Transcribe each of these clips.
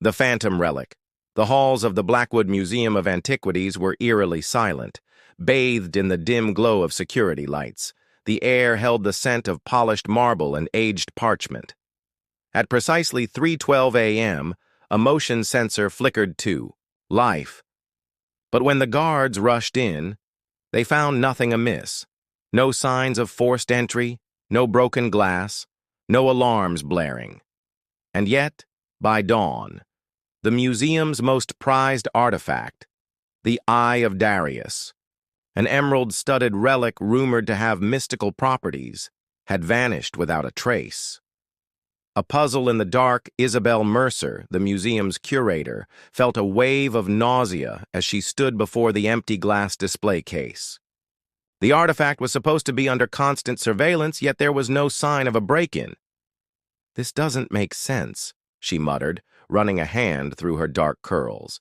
The phantom relic. The halls of the Blackwood Museum of Antiquities were eerily silent, bathed in the dim glow of security lights. The air held the scent of polished marble and aged parchment. At precisely 3:12 a.m., a motion sensor flickered to life. But when the guards rushed in, they found nothing amiss. No signs of forced entry, no broken glass, no alarms blaring. And yet, by dawn, the museum's most prized artifact, the Eye of Darius, an emerald-studded relic rumored to have mystical properties, had vanished without a trace. A puzzle in the dark, Isabel Mercer, the museum's curator, felt a wave of nausea as she stood before the empty glass display case. The artifact was supposed to be under constant surveillance, yet there was no sign of a break-in. "This doesn't make sense," she muttered, running a hand through her dark curls.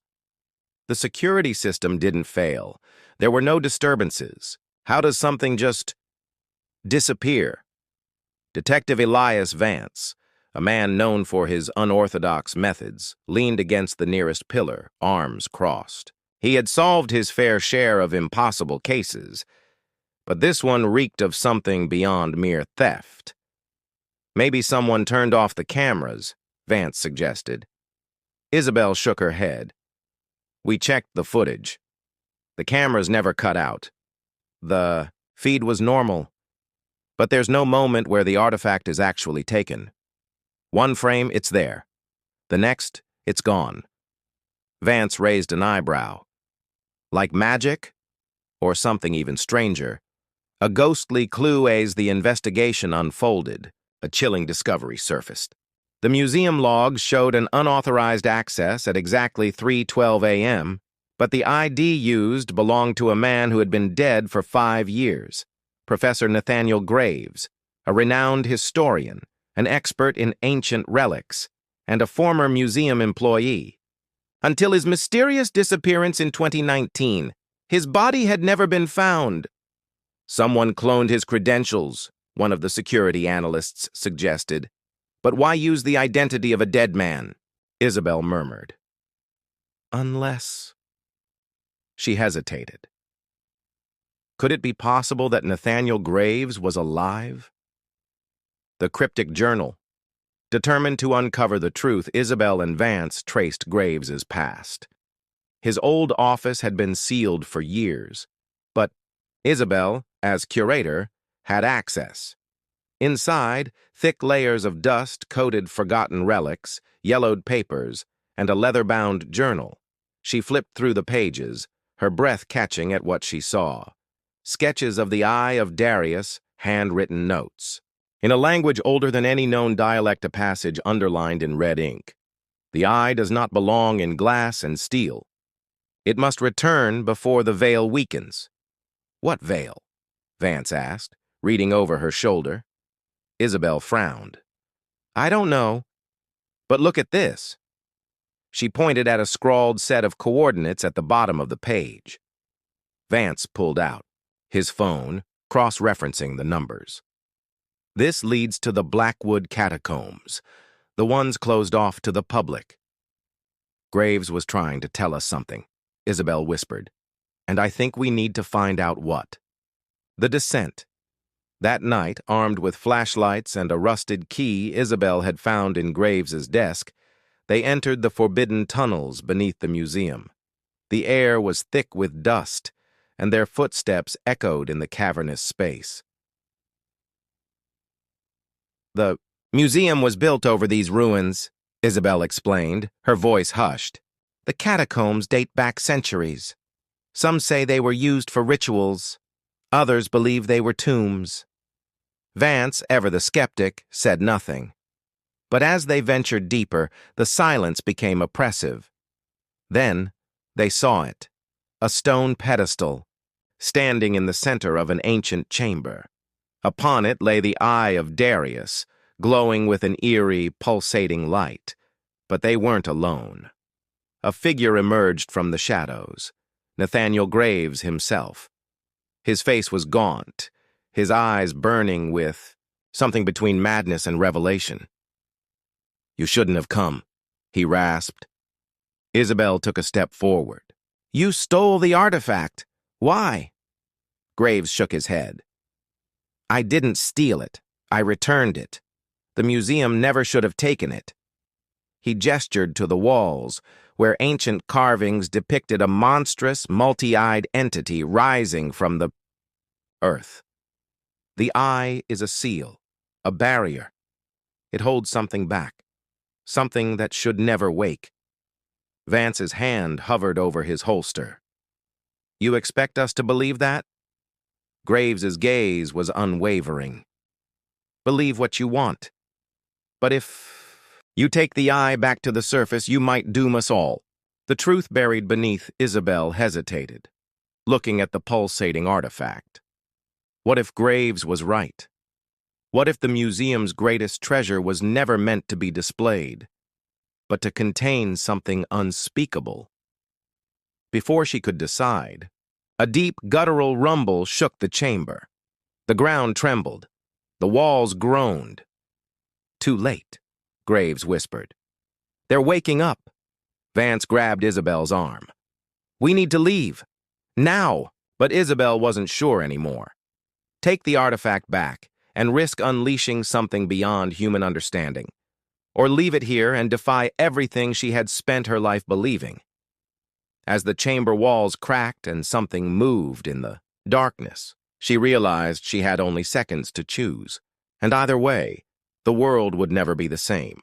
The security system didn't fail. There were no disturbances. How does something just disappear? Detective Elias Vance, a man known for his unorthodox methods, leaned against the nearest pillar, arms crossed. He had solved his fair share of impossible cases, but this one reeked of something beyond mere theft. "Maybe someone turned off the cameras," Vance suggested. Isabel shook her head. "We checked the footage. The cameras never cut out. The feed was normal, but there's no moment where the artifact is actually taken. One frame, it's there. The next, it's gone." Vance raised an eyebrow. Like magic? Or something even stranger? A ghostly clue as the investigation unfolded, a chilling discovery surfaced. The museum logs showed an unauthorized access at exactly 3:12 a.m., but the ID used belonged to a man who had been dead for 5 years, Professor Nathaniel Graves, a renowned historian, an expert in ancient relics, and a former museum employee. Until his mysterious disappearance in 2019, his body had never been found. "Someone cloned his credentials," one of the security analysts suggested. "But why use the identity of a dead man?" Isabel murmured. "Unless—" She hesitated. Could it be possible that Nathaniel Graves was alive? The cryptic journal. Determined to uncover the truth, Isabel and Vance traced Graves's past. His old office had been sealed for years, but Isabel, as curator, had access. Inside, thick layers of dust coated forgotten relics, yellowed papers, and a leather-bound journal. She flipped through the pages, her breath catching at what she saw. Sketches of the Eye of Darius, handwritten notes. In a language older than any known dialect, a passage underlined in red ink. "The eye does not belong in glass and steel. It must return before the veil weakens." "What veil?" Vance asked, reading over her shoulder. Isabel frowned. "I don't know, but look at this." She pointed at a scrawled set of coordinates at the bottom of the page. Vance pulled out his phone, cross-referencing the numbers. "This leads to the Blackwood catacombs, the ones closed off to the public." "Graves was trying to tell us something," Isabel whispered, "and I think we need to find out what." The descent. That night, armed with flashlights and a rusted key Isabel had found in Graves's desk, they entered the forbidden tunnels beneath the museum. The air was thick with dust, and their footsteps echoed in the cavernous space. "The museum was built over these ruins," Isabel explained, her voice hushed. "The catacombs date back centuries. Some say they were used for rituals. Others believe they were tombs." Vance, ever the skeptic, said nothing. But as they ventured deeper, the silence became oppressive. Then they saw it, a stone pedestal, standing in the center of an ancient chamber. Upon it lay the Eye of Darius, glowing with an eerie, pulsating light. But they weren't alone. A figure emerged from the shadows, Nathaniel Graves himself. His face was gaunt, his eyes burning with something between madness and revelation. "You shouldn't have come," he rasped. Isabel took a step forward. You stole the artifact. Why? Graves shook his head. I didn't steal it. I returned it. The museum never should have taken it. He gestured to the walls, where ancient carvings depicted a monstrous, multi-eyed entity rising from the earth. The eye is a seal, a barrier. It holds something back, something that should never wake. Vance's hand hovered over his holster. You expect us to believe that? Graves's gaze was unwavering. Believe what you want. But if you take the eye back to the surface, you might doom us all. The truth buried beneath Isabel hesitated, looking at the pulsating artifact. What if Graves was right? What if the museum's greatest treasure was never meant to be displayed, but to contain something unspeakable? Before she could decide, a deep guttural rumble shook the chamber. The ground trembled. The walls groaned. Too late, Graves whispered. They're waking up. Vance grabbed Isabel's arm. We need to leave. Now! But Isabel wasn't sure anymore. Take the artifact back and risk unleashing something beyond human understanding. Or leave it here and defy everything she had spent her life believing. As the chamber walls cracked and something moved in the darkness, she realized she had only seconds to choose. And either way, the world would never be the same.